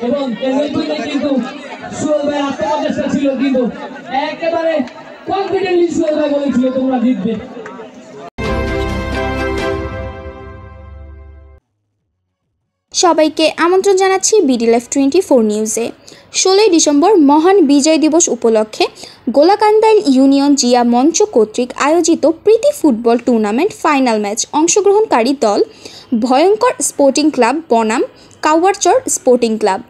এবং কিন্তু সোহেল ভাই আত্মপ্রচেষ্টা ছিল, কিন্তু একেবারে কনফিডেন্টলি সোহেল ভাই বলেছিল তোমরা জিতবে। সবাইকে আমন্ত্রণ জানাচ্ছি বিডিএলএফ 24 নিউজে। 16 ডিসেম্বর মহান বিজয় দিবস উপলক্ষে গোলাকান্দাইল ইউনিয়ন জিয়া মঞ্চ কর্তৃক আয়োজিত প্রীতি ফুটবল টুর্নামেন্ট ফাইনাল ম্যাচ অংশগ্রহণকারী দল ভয়ঙ্কর স্পোর্টিং ক্লাব বনাম কাওয়ারচর স্পোর্টিং ক্লাব।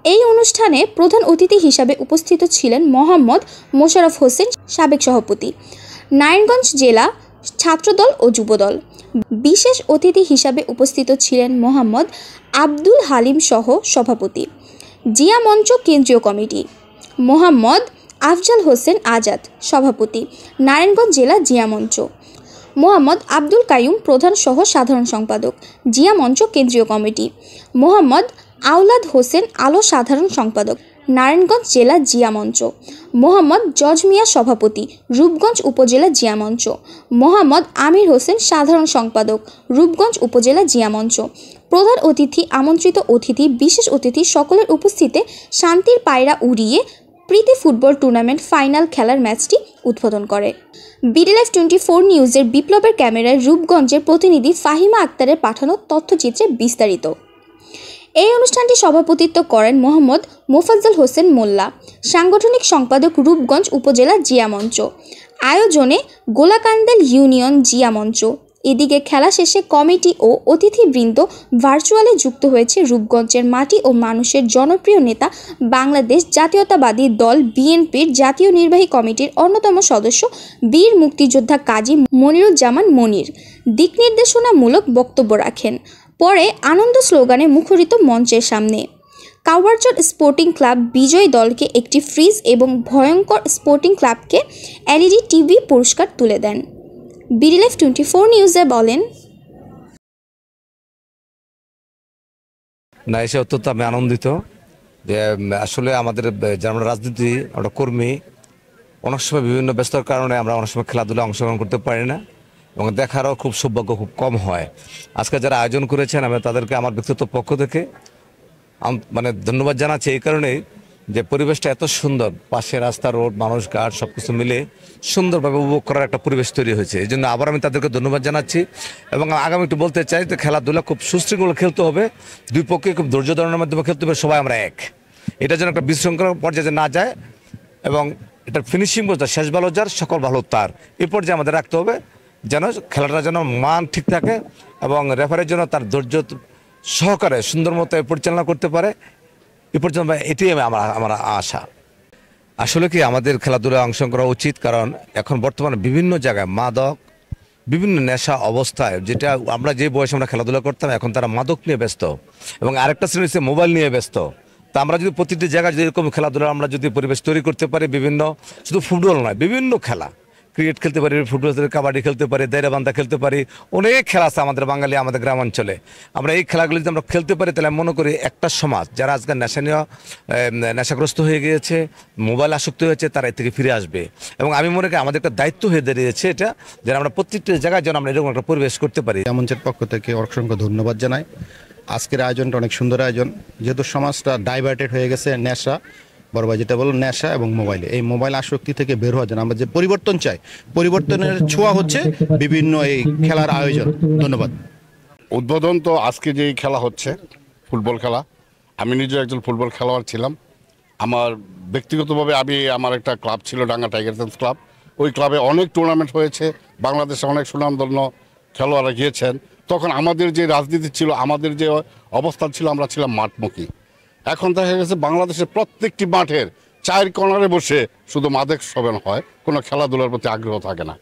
এই অনুষ্ঠানে প্রধান অতিথি হিসাবে উপস্থিত ছিলেন মোহাম্মদ মোশাররফ হোসেন, সাবেক সভাপতি, নারায়ণগঞ্জ জেলা ছাত্রদল ও যুবদল। বিশেষ অতিথি হিসাবে উপস্থিত ছিলেন মোহাম্মদ আব্দুল হালিম সহ সভাপতি, জিয়া মঞ্চ কেন্দ্রীয় কমিটি, মোহাম্মদ আফজাল হোসেন আজাদ সভাপতি, নারায়ণগঞ্জ জেলা জিয়া মঞ্চ, মোহাম্মদ আব্দুল কাইয়ুম প্রধান সহ সাধারণ সম্পাদক, জিয়া মঞ্চ কেন্দ্রীয় কমিটি, মোহাম্মদ আওলাদ হোসেন আলো সাধারণ সম্পাদক, নারায়ণগঞ্জ জেলা জিয়া মঞ্চ, মোহাম্মদ জজ মিয়া সভাপতি, রূপগঞ্জ উপজেলা জিয়া মঞ্চ, মোহাম্মদ আমির হোসেন সাধারণ সম্পাদক, রূপগঞ্জ উপজেলা জিয়া মঞ্চ। প্রধান অতিথি, আমন্ত্রিত অতিথি, বিশেষ অতিথি সকলের উপস্থিতিতে শান্তির পায়রা উড়িয়ে প্রীতি ফুটবল টুর্নামেন্ট ফাইনাল খেলার ম্যাচটি উদ্বোধন করে। বিডিএলএফ 24 নিউজের বিপ্লবের ক্যামেরায় রূপগঞ্জের প্রতিনিধি ফাহিমা আক্তারের পাঠানো তথ্যচিত্রে বিস্তারিত। এই অনুষ্ঠানটি সভাপতিত্ব করেন মোহাম্মদ মোফাজ্জল হোসেন মোল্লা, সাংগঠনিক সম্পাদক, রূপগঞ্জ উপজেলা জিয়া মঞ্চ। আয়োজনে গোলাকান্দাইল ইউনিয়ন জিয়া মঞ্চ। এদিকে খেলা শেষে কমিটি ও অতিথিবৃন্দ ভার্চুয়ালে যুক্ত হয়েছে রূপগঞ্জের মাটি ও মানুষের জনপ্রিয় নেতা, বাংলাদেশ জাতীয়তাবাদী দল বিএনপির জাতীয় নির্বাহী কমিটির অন্যতম সদস্য বীর মুক্তিযোদ্ধা কাজী মনিরুজ্জামান মনির দিক নির্দেশনামূলক বক্তব্য রাখেন। পরে আনন্দ স্লোগানে মুখরিত মঞ্চের সামনে। কাওয়ারচর স্পোর্টিং ক্লাব বিজয়ী দলকে একটি ফ্রিজ এবং ভয়ঙ্কর স্পোর্টিং ক্লাবকে এলইডি টিভি পুরস্কার তুলে দেন। বিডিএলএফ 24 নিউজে বলেন, না এসে অত্যন্ত আমি আনন্দিত যে আসলে আমাদের যারা আমরা রাজনীতি, আমরা কর্মী, অনেক সময় বিভিন্ন ব্যস্ততার কারণে আমরা অনেক সময় খেলাধুলা অংশগ্রহণ করতে পারি না এবং দেখারও খুব সৌভাগ্য খুব কম হয়। আজকে যারা আয়োজন করেছেন আমি তাদেরকে আমার ব্যক্তিগত পক্ষ থেকে মানে ধন্যবাদ জানাচ্ছি এই কারণেই যে পরিবেশটা এত সুন্দর, পাশে রাস্তা, রোড, মানুষ, ঘাট সব কিছু মিলে সুন্দরভাবে উপভোগ করার একটা পরিবেশ তৈরি হয়েছে। এই জন্য আবার আমি তাদেরকে ধন্যবাদ জানাচ্ছি এবং আগামী একটু বলতে চাই যে খেলাধুলা খুব সুশৃঙ্খল খেলতে হবে, দুই পক্ষে খুব ধৈর্য ধারণের মাধ্যমে খেলতে হবে, সবাই আমরা এক, এটা যেন একটা বিশৃঙ্খল পর্যায়ে না যায় এবং এটার ফিনিশিং বোঝা শেষ ভালো যার সকল ভালো তার, এই পর্যায়ে আমাদের রাখতে হবে যেন খেলাটা যেন মান ঠিক থাকে এবং রেফারির জন্য তার ধৈর্য সহকারে সুন্দর মতো পরিচালনা করতে পারে। এ পর্যন্ত এটাই আমার আশা। আসলে কি আমাদের খেলাধুলায় অংশগ্রহণ করা উচিত, কারণ এখন বর্তমানে বিভিন্ন জায়গায় মাদক, বিভিন্ন নেশা অবস্থায়, যেটা আমরা যে বয়সে আমরা খেলাধুলা করতাম এখন তারা মাদক নিয়ে ব্যস্ত এবং আরেকটা শ্রেণী হচ্ছে মোবাইল নিয়ে ব্যস্ত। তা আমরা যদি প্রতিটি জায়গায় যদি এরকম খেলাধুলা আমরা যদি পরিবেশ তৈরি করতে পারি, বিভিন্ন শুধু ফুটবল নয়, বিভিন্ন খেলা, ক্রিকেট খেলতে পারি, ফুটবল, কাবাডি খেলতে পারি, দায়রাবান্ধা খেলতে পারি, অনেক খেলা আছে আমাদের বাঙালি, আমাদের গ্রামাঞ্চলে। আমরা এই খেলাগুলি যদি আমরা খেলতে পারি তাহলে আমি মনে করি একটা সমাজ যারা আজকাল নেশাগ্রস্ত হয়ে গিয়েছে, মোবাইল আসক্ত হয়েছে, তারা এর থেকে ফিরে আসবে এবং আমি মনে করি আমাদের একটা দায়িত্ব হয়ে দাঁড়িয়েছে এটা, যেন আমরা প্রত্যেকটি জায়গায় যেন আমরা এরকম একটা পরিবেশ করতে পারি। মঞ্চের পক্ষ থেকে অসংখ্য ধন্যবাদ জানাই। আজকের আয়োজনটা অনেক সুন্দর আয়োজন, যেহেতু সমাজটা ডাইভার্টেড হয়ে গেছে নেশা, বড় ভাই যেটা বলুন, নেশা এবং মোবাইলে, এই মোবাইল আসক্তি থেকে বের হওয়ার জন্য আমরা যে পরিবর্তন চাই, পরিবর্তনের ছোঁয়া হচ্ছে বিভিন্ন এই খেলার আয়োজন। ধন্যবাদ। উদ্বোধন তো আজকে যেই খেলা হচ্ছে ফুটবল খেলা, আমি নিজে একজন ফুটবল খেলোয়াড় ছিলাম। আমার ব্যক্তিগতভাবে আমার একটা ক্লাব ছিল ডাঙ্গা টাইগার্স ক্লাব, ওই ক্লাবে অনেক টুর্নামেন্ট হয়েছে, বাংলাদেশে অনেক সুনামধন্য খেলোয়াড়রা গিয়েছেন। তখন আমাদের যে রাজনীতি ছিল, আমাদের যে অবস্থান ছিল, আমরা ছিলাম মাঠমুখী। এখন দেখা গেছে বাংলাদেশের প্রত্যেকটি মাঠের চার কর্নারে বসে শুধু মাদক সেবন হয়, কোনো খেলাধুলার প্রতি আগ্রহ থাকে না।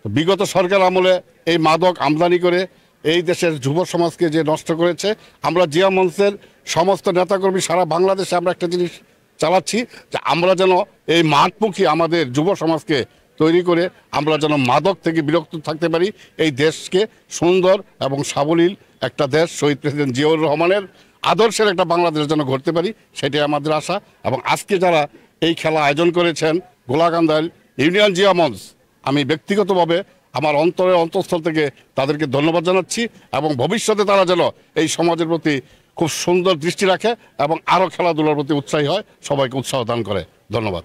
বিগত সরকার আমলে এই মাদক আমদানি করে এই দেশের যুব সমাজকে যে নষ্ট করেছে, আমরা জিয়া মঞ্চের সমস্ত নেতাকর্মী সারা বাংলাদেশে আমরা একটা জিনিস চালাচ্ছি যে আমরা যেন এই মাঠমুখী আমাদের যুব সমাজকে তৈরি করে আমরা যেন মাদক থেকে বিরক্ত থাকতে পারি, এই দেশকে সুন্দর এবং সাবলীল একটা দেশ শহীদ প্রেসিডেন্ট জিয়াউর রহমানের আদর্শের একটা বাংলাদেশ যেন গড়তে পারি, সেটাই আমাদের আশা। এবং আজকে যারা এই খেলা আয়োজন করেছেন গোলাকান্দাইল ইউনিয়ন জিয়া মঞ্চ, আমি ব্যক্তিগতভাবে আমার অন্তরের অন্তঃস্থল থেকে তাদেরকে ধন্যবাদ জানাচ্ছি এবং ভবিষ্যতে তারা যেন এই সমাজের প্রতি খুব সুন্দর দৃষ্টি রাখে এবং আরও খেলাধুলার প্রতি উৎসাহী হয়, সবাইকে উৎসাহ দান করে। ধন্যবাদ।